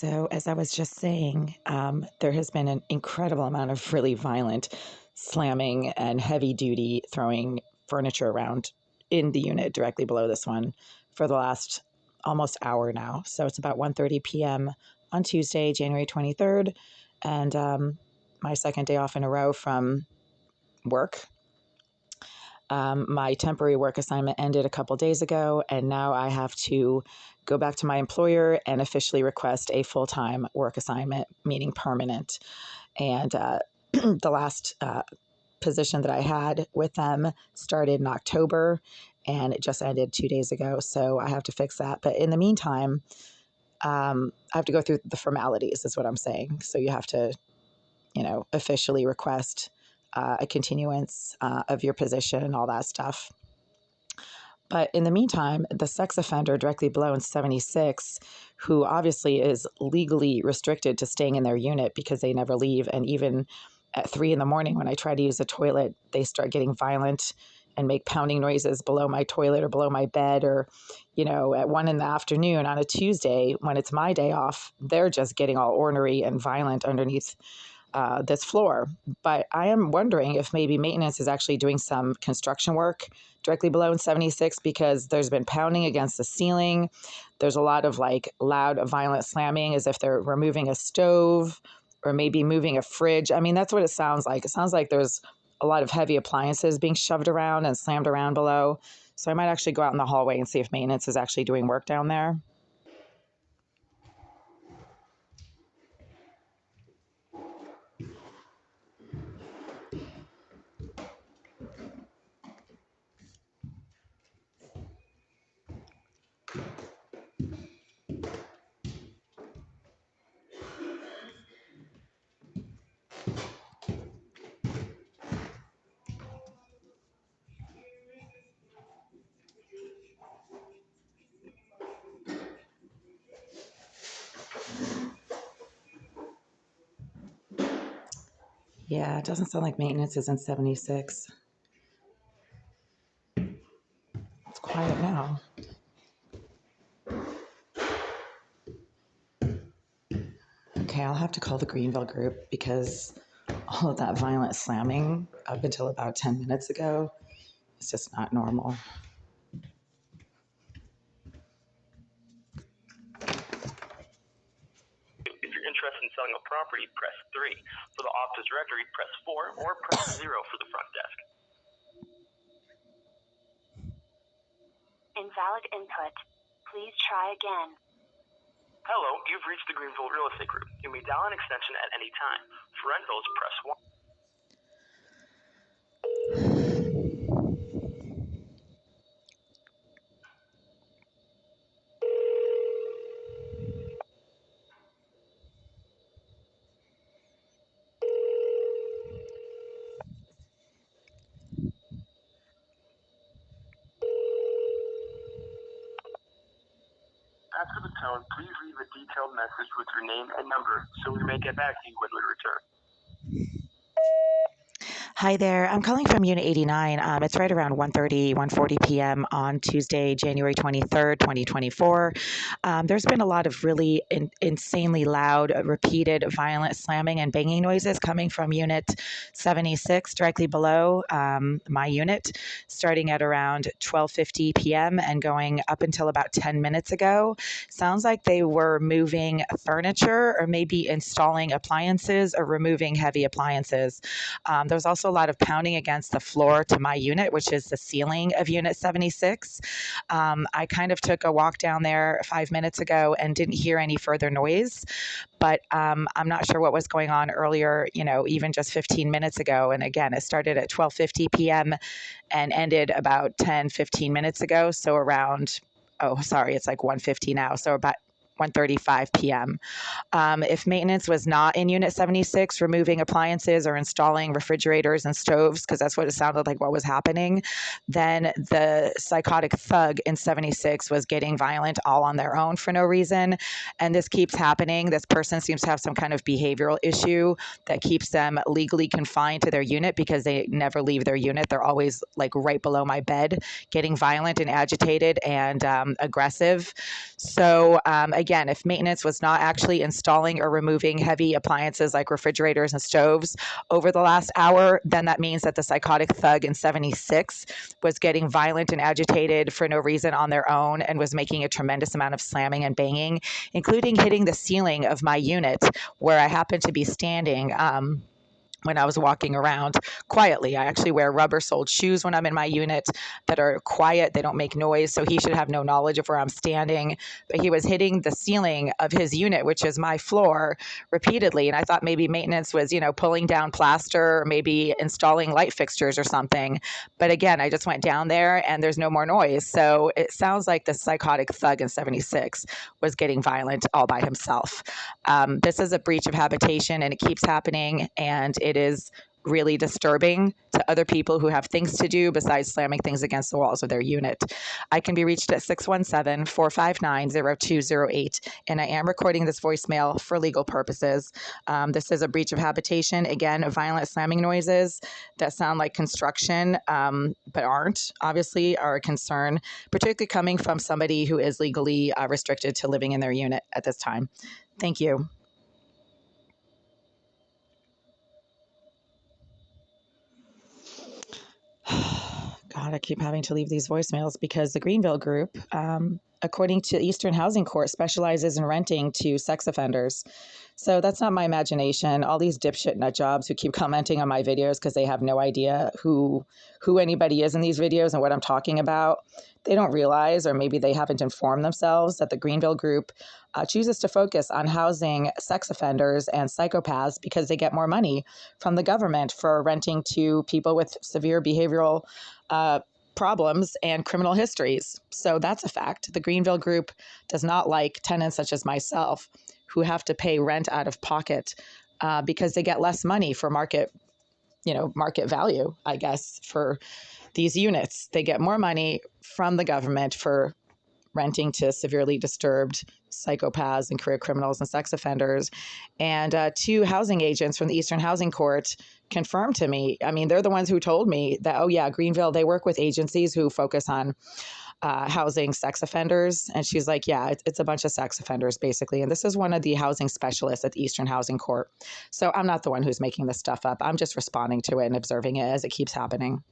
So, as I was just saying, there has been an incredible amount of really violent slamming and heavy duty throwing furniture around in the unit directly below this one for the last almost hour now. So it's about 1:30 p.m. on Tuesday, January 23rd, and my second day off in a row from work. My temporary work assignment ended a couple days ago, and now I have to go back to my employer and officially request a full-time work assignment, meaning permanent. And the last position that I had with them started in October, and it just ended 2 days ago. So I have to fix that. But in the meantime, I have to go through the formalities, is what I'm saying. So you have to, officially request a continuance of your position and all that stuff. But in the meantime, the sex offender directly below in 76, who obviously is legally restricted to staying in their unit because they never leave. And even at 3 a.m, when I try to use the toilet, they start getting violent and make pounding noises below my toilet or below my bed, or, at 1 p.m. on a Tuesday when it's my day off, they're just getting all ornery and violent underneath this floor. But I am wondering if maybe maintenance is actually doing some construction work directly below in 76, because there's been pounding against the ceiling. There's a lot of loud, violent slamming as if they're removing a stove or maybe moving a fridge. I mean, that's what it sounds like. It sounds like there's a lot of heavy appliances being shoved around and slammed around below. So I might actually go out in the hallway and see if maintenance is actually doing work down there. Yeah, it doesn't sound like maintenance is in 76. It's quiet now. Okay, I'll have to call the Greenville group because all of that violent slamming up until about 10 minutes ago is just not normal. If you're interested in selling a property, press 3. For the office directory, press 4 or press 0 for the front desk. Invalid input. Please try again. Hello, you've reached the Greenville Real Estate Group. You may dial an extension at any time. For rentals, press 1. After the tone, please leave a detailed message with your name and number so we may get back to you when we return. Hi there. I'm calling from Unit 89. It's right around 1:40 p.m. on Tuesday, January 23rd, 2024. There's been a lot of really insanely loud, repeated, violent slamming and banging noises coming from Unit 76 directly below my unit, starting at around 12:50 p.m. and going up until about 10 minutes ago. Sounds like they were moving furniture or maybe installing appliances or removing heavy appliances. There's also a lot of pounding against the floor to my unit, which is the ceiling of Unit 76. I kind of took a walk down there 5 minutes ago and didn't hear any further noise, but I'm not sure what was going on earlier, even just 15 minutes ago. And again, it started at 12:50 p.m. and ended about 10, 15 minutes ago. So around, it's like 1:50 now. So about 1:35 p.m. If maintenance was not in Unit 76, removing appliances or installing refrigerators and stoves, because that's what it sounded like what was happening, then the psychotic thug in 76 was getting violent all on their own for no reason. And this keeps happening. This person seems to have some kind of behavioral issue that keeps them legally confined to their unit because they never leave their unit. They're always right below my bed, getting violent and agitated and aggressive. So again, again, if maintenance was not actually installing or removing heavy appliances like refrigerators and stoves over the last hour, then that means that the psychotic thug in 76 was getting violent and agitated for no reason on their own and was making a tremendous amount of slamming and banging, including hitting the ceiling of my unit where I happened to be standing. When I was walking around quietly. I actually wear rubber-soled shoes when I'm in my unit that are quiet. They don't make noise, so he should have no knowledge of where I'm standing. But he was hitting the ceiling of his unit, which is my floor, repeatedly. And I thought maybe maintenance was, pulling down plaster or maybe installing light fixtures or something. But again, I just went down there and there's no more noise. So it sounds like the psychotic thug in 76 was getting violent all by himself. This is a breach of habitation and it keeps happening, and it is really disturbing to other people who have things to do besides slamming things against the walls of their unit. I can be reached at 617-459-0208, and I am recording this voicemail for legal purposes. This is a breach of habitation. Again, violent slamming noises that sound like construction, but aren't, obviously, are a concern, particularly coming from somebody who is legally restricted to living in their unit at this time. Thank you. God, I keep having to leave these voicemails because the Greenville group, according to Eastern Housing Court, specializes in renting to sex offenders. So that's not my imagination. All these dipshit nut jobs who keep commenting on my videos because they have no idea who anybody is in these videos and what I'm talking about. They don't realize, or maybe they haven't informed themselves, that the Greenville group chooses to focus on housing sex offenders and psychopaths because they get more money from the government for renting to people with severe behavioral problems and criminal histories. So that's a fact. The Greenville group does not like tenants such as myself who have to pay rent out of pocket because they get less money for market value, I guess, for these units. They get more money from the government for renting to severely disturbed psychopaths and career criminals and sex offenders. And two housing agents from the Eastern Housing Court confirmed to me, I mean, they're the ones who told me that, oh yeah, Greenville, they work with agencies who focus on housing sex offenders. And she's like, yeah, it's a bunch of sex offenders, basically. And this is one of the housing specialists at the Eastern Housing Court. So I'm not the one who's making this stuff up. I'm just responding to it and observing it as it keeps happening.